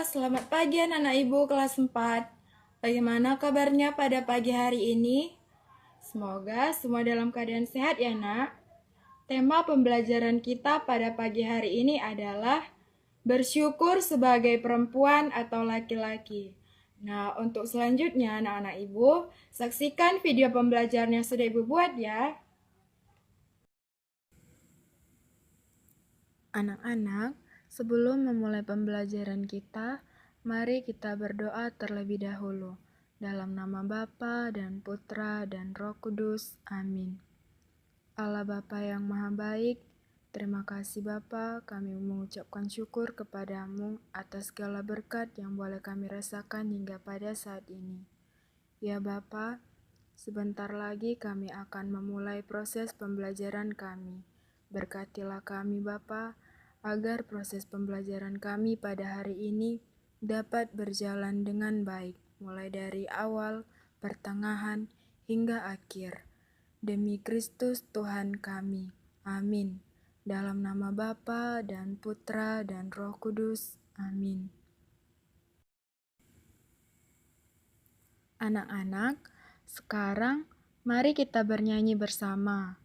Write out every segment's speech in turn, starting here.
selamat pagi anak-anak ibu kelas 4. Bagaimana kabarnya pada pagi hari ini? Semoga semua dalam keadaan sehat ya nak. Tema pembelajaran kita pada pagi hari ini adalah bersyukur sebagai perempuan atau laki-laki. Nah, untuk selanjutnya anak-anak ibu, saksikan video pembelajaran yang sudah ibu buat ya. Anak-anak, sebelum memulai pembelajaran kita, mari kita berdoa terlebih dahulu. Dalam nama Bapa dan Putra dan Roh Kudus. Amin. Allah Bapa yang Maha Baik, terima kasih Bapa, kami mengucapkan syukur kepadamu atas segala berkat yang boleh kami rasakan hingga pada saat ini. Ya Bapa, sebentar lagi kami akan memulai proses pembelajaran kami. Berkatilah kami Bapa, agar proses pembelajaran kami pada hari ini dapat berjalan dengan baik, mulai dari awal, pertengahan, hingga akhir. Demi Kristus Tuhan kami. Amin. Dalam nama Bapa dan Putra dan Roh Kudus. Amin. Anak-anak, sekarang mari kita bernyanyi bersama.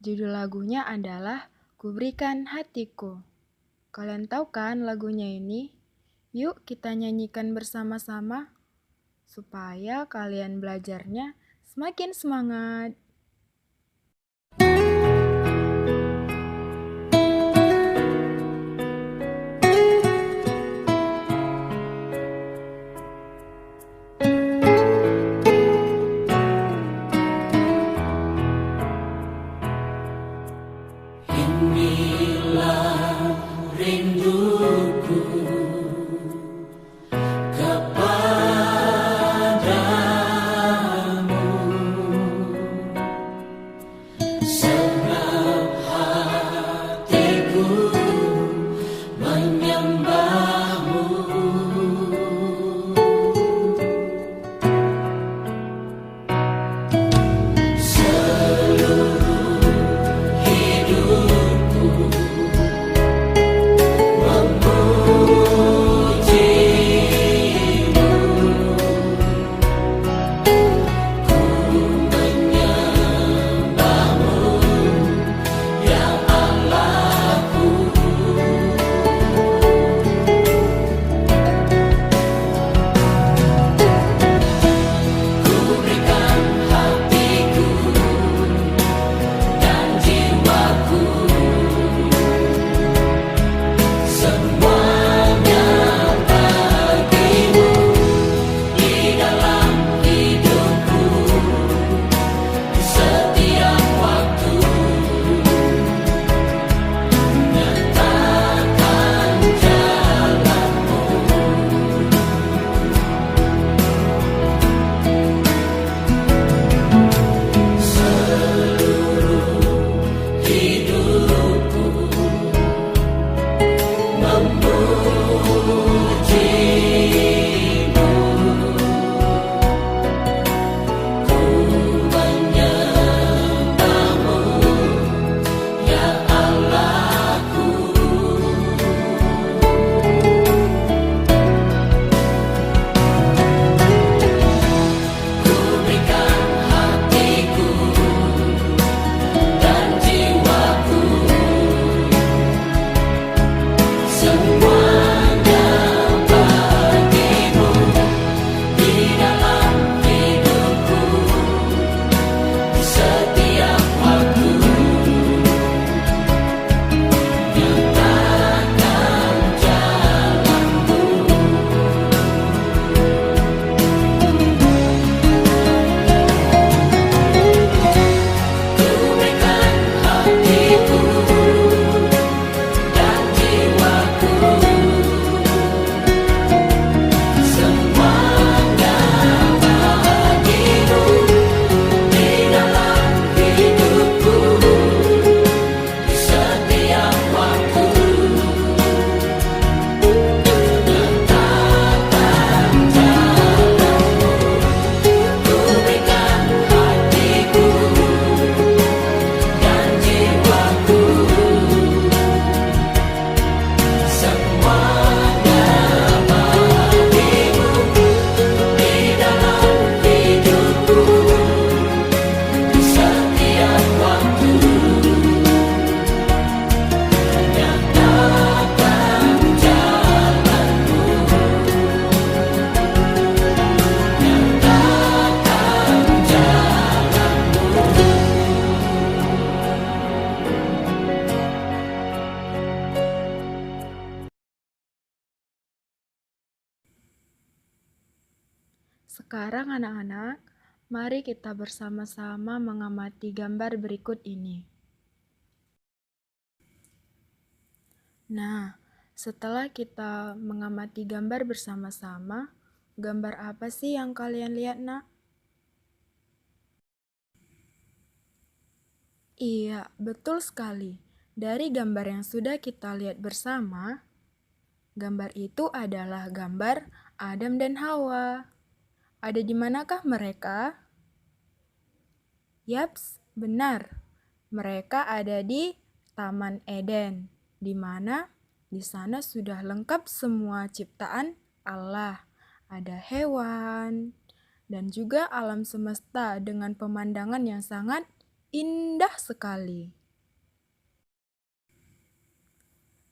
Judul lagunya adalah Ku Berikan Hatiku. Kalian tahu kan lagunya ini? Yuk kita nyanyikan bersama-sama supaya kalian belajarnya semakin semangat. Sekarang anak-anak, mari kita bersama-sama mengamati gambar berikut ini. Nah, setelah kita mengamati gambar bersama-sama, gambar apa sih yang kalian lihat, Nak? Iya, betul sekali. Dari gambar yang sudah kita lihat bersama, gambar itu adalah gambar Adam dan Hawa. Ada di manakah mereka? Yaps, benar. Mereka ada di Taman Eden, di mana di sana sudah lengkap semua ciptaan Allah. Ada hewan dan juga alam semesta dengan pemandangan yang sangat indah sekali.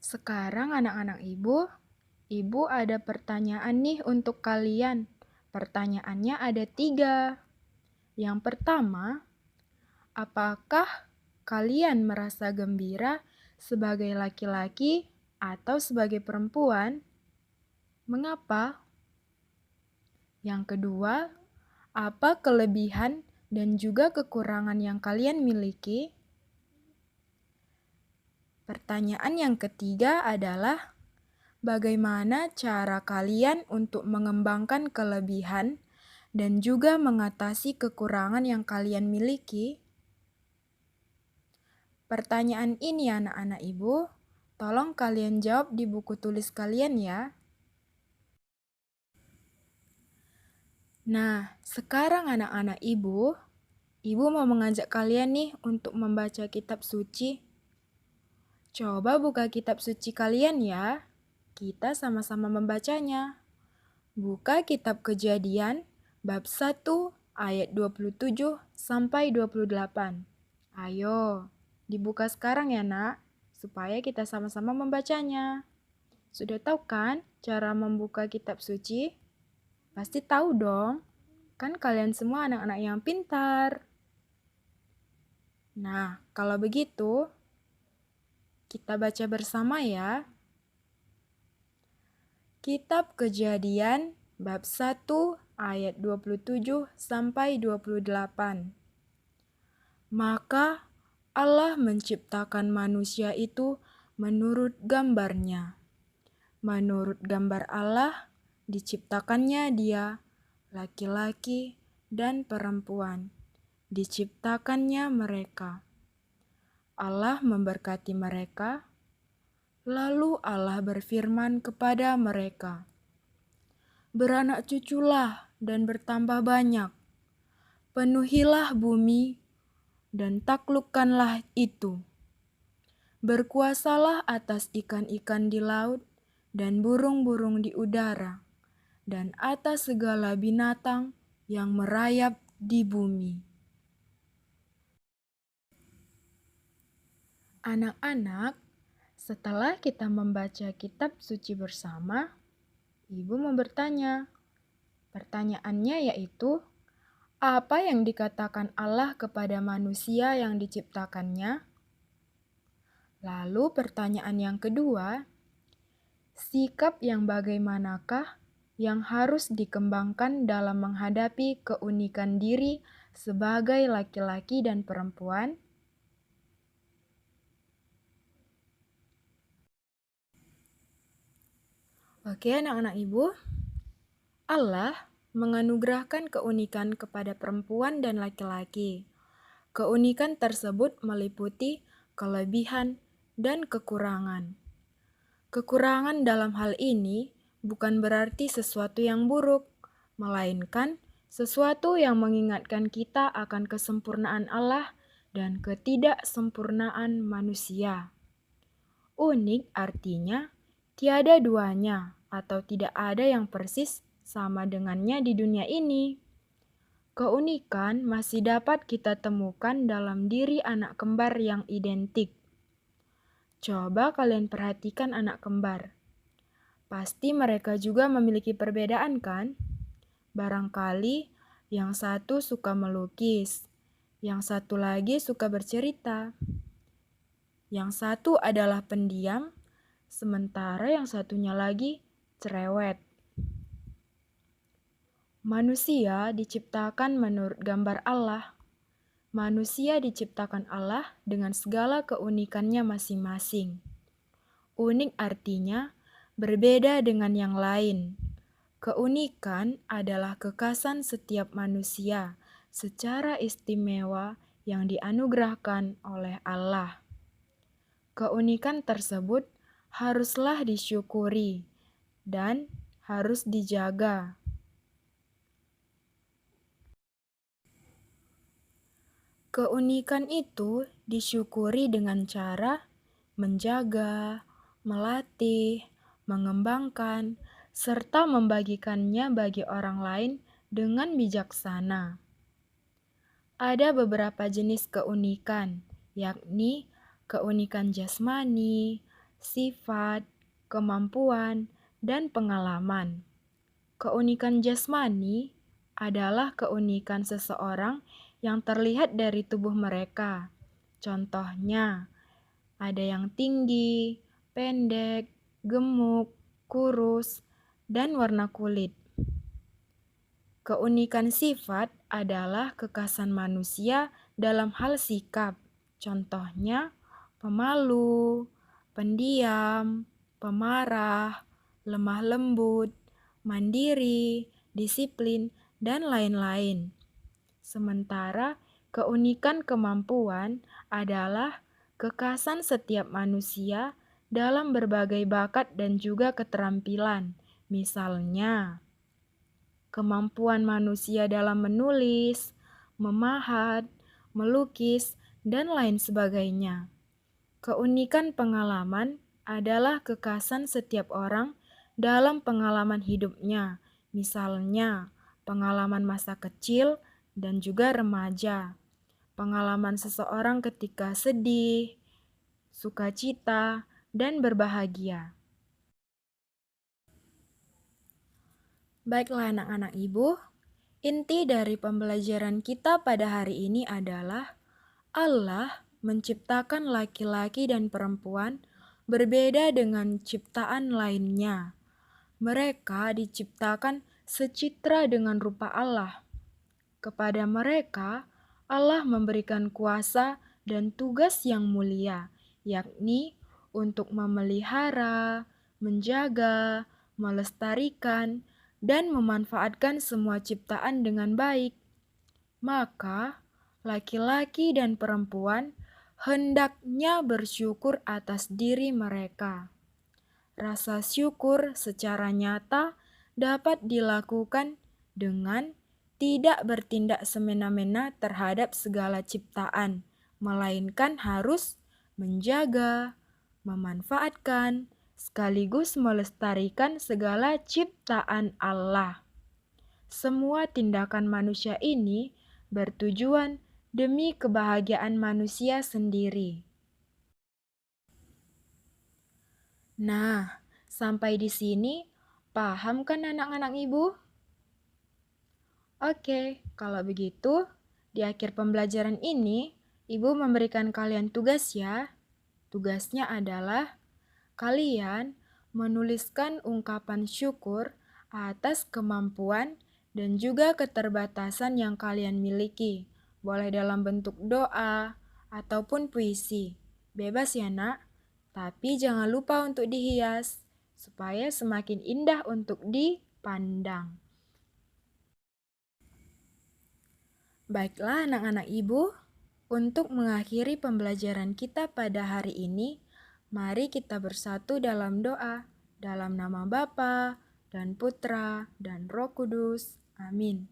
Sekarang anak-anak ibu ada pertanyaan nih untuk kalian. Pertanyaannya ada 3. Yang pertama, apakah kalian merasa gembira sebagai laki-laki atau sebagai perempuan? Mengapa? Yang kedua, apa kelebihan dan juga kekurangan yang kalian miliki? Pertanyaan yang ketiga adalah, bagaimana cara kalian untuk mengembangkan kelebihan dan juga mengatasi kekurangan yang kalian miliki? Pertanyaan ini anak-anak ibu, tolong kalian jawab di buku tulis kalian ya. Nah, sekarang anak-anak ibu mau mengajak kalian nih untuk membaca kitab suci. Coba buka kitab suci kalian ya. Kita sama-sama membacanya. Buka kitab Kejadian bab 1 ayat 27 sampai 28. Ayo, dibuka sekarang ya, Nak, supaya kita sama-sama membacanya. Sudah tahu kan cara membuka kitab suci? Pasti tahu dong. Kan kalian semua anak-anak yang pintar. Nah, kalau begitu, kita baca bersama ya. Kitab Kejadian bab 1 ayat 27 sampai 28. Maka Allah menciptakan manusia itu menurut gambarnya. Menurut gambar Allah diciptakannya dia, laki-laki dan perempuan. Diciptakannya mereka. Allah memberkati mereka. Lalu Allah berfirman kepada mereka, beranak cuculah dan bertambah banyak. Penuhilah bumi dan taklukkanlah itu. Berkuasalah atas ikan-ikan di laut dan burung-burung di udara, dan atas segala binatang yang merayap di bumi. Anak-anak, setelah kita membaca kitab suci bersama, Ibu mau bertanya. Pertanyaannya yaitu, apa yang dikatakan Allah kepada manusia yang diciptakannya? Lalu pertanyaan yang kedua, sikap yang bagaimanakah yang harus dikembangkan dalam menghadapi keunikan diri sebagai laki-laki dan perempuan? Oke anak-anak ibu, Allah menganugerahkan keunikan kepada perempuan dan laki-laki. Keunikan tersebut meliputi kelebihan dan kekurangan. Kekurangan dalam hal ini bukan berarti sesuatu yang buruk, melainkan sesuatu yang mengingatkan kita akan kesempurnaan Allah dan ketidaksempurnaan manusia. Unik artinya tiada duanya atau tidak ada yang persis sama dengannya di dunia ini. Keunikan masih dapat kita temukan dalam diri anak kembar yang identik. Coba kalian perhatikan anak kembar. Pasti mereka juga memiliki perbedaan kan? Barangkali yang satu suka melukis, yang satu lagi suka bercerita. Yang satu adalah pendiam, sementara yang satunya lagi cerewet. Manusia diciptakan menurut gambar Allah. Manusia diciptakan Allah dengan segala keunikannya masing-masing. Unik artinya berbeda dengan yang lain. Keunikan adalah kekhasan setiap manusia secara istimewa yang dianugerahkan oleh Allah. Keunikan tersebut haruslah disyukuri dan harus dijaga. Keunikan itu disyukuri dengan cara menjaga, melatih, mengembangkan, serta membagikannya bagi orang lain dengan bijaksana. Ada beberapa jenis keunikan, yakni keunikan jasmani, sifat, kemampuan, dan pengalaman. Keunikan jasmani adalah keunikan seseorang yang terlihat dari tubuh mereka. Contohnya, ada yang tinggi, pendek, gemuk, kurus, dan warna kulit. Keunikan sifat adalah kekhasan manusia dalam hal sikap. Contohnya, pemalu, pendiam, pemarah, lemah lembut, mandiri, disiplin, dan lain-lain. Sementara keunikan kemampuan adalah kekhasan setiap manusia dalam berbagai bakat dan juga keterampilan. Misalnya, kemampuan manusia dalam menulis, memahat, melukis, dan lain sebagainya. Keunikan pengalaman adalah kekhasan setiap orang dalam pengalaman hidupnya, misalnya pengalaman masa kecil dan juga remaja, pengalaman seseorang ketika sedih, sukacita, dan berbahagia. Baiklah anak-anak ibu, inti dari pembelajaran kita pada hari ini adalah Allah menciptakan laki-laki dan perempuan berbeda dengan ciptaan lainnya. Mereka diciptakan secitra dengan rupa Allah. Kepada mereka, Allah memberikan kuasa dan tugas yang mulia, yakni untuk memelihara, menjaga, melestarikan, dan memanfaatkan semua ciptaan dengan baik. Maka, laki-laki dan perempuan hendaknya bersyukur atas diri mereka. Rasa syukur secara nyata dapat dilakukan dengan tidak bertindak semena-mena terhadap segala ciptaan, melainkan harus menjaga, memanfaatkan, sekaligus melestarikan segala ciptaan Allah. Semua tindakan manusia ini bertujuan demi kebahagiaan manusia sendiri. Nah, sampai di sini paham kan anak-anak ibu? Oke, kalau begitu di akhir pembelajaran ini ibu memberikan kalian tugas ya. Tugasnya adalah kalian menuliskan ungkapan syukur atas kemampuan dan juga keterbatasan yang kalian miliki. Boleh dalam bentuk doa ataupun puisi. Bebas ya nak, tapi jangan lupa untuk dihias supaya semakin indah untuk dipandang. Baiklah anak-anak ibu, untuk mengakhiri pembelajaran kita pada hari ini, mari kita bersatu dalam doa, dalam nama Bapa dan Putra dan Roh Kudus. Amin.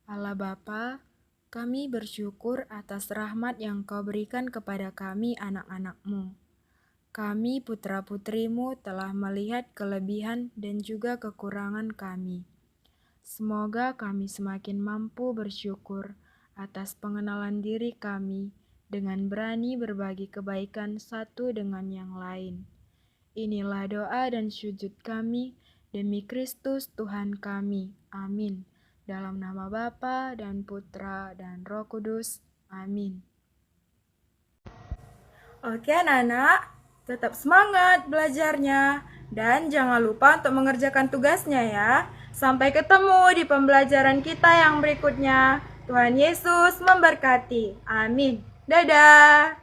Allah Bapa, kami bersyukur atas rahmat yang Kau berikan kepada kami anak-anak-Mu. Kami putra-putrimu telah melihat kelebihan dan juga kekurangan kami. Semoga kami semakin mampu bersyukur atas pengenalan diri kami dengan berani berbagi kebaikan satu dengan yang lain. Inilah doa dan sujud kami demi Kristus Tuhan kami. Amin. Dalam nama Bapa dan Putra dan Roh Kudus. Amin. Oke anak-anak, tetap semangat belajarnya dan jangan lupa untuk mengerjakan tugasnya ya. Sampai ketemu di pembelajaran kita yang berikutnya. Tuhan Yesus memberkati. Amin. Dadah.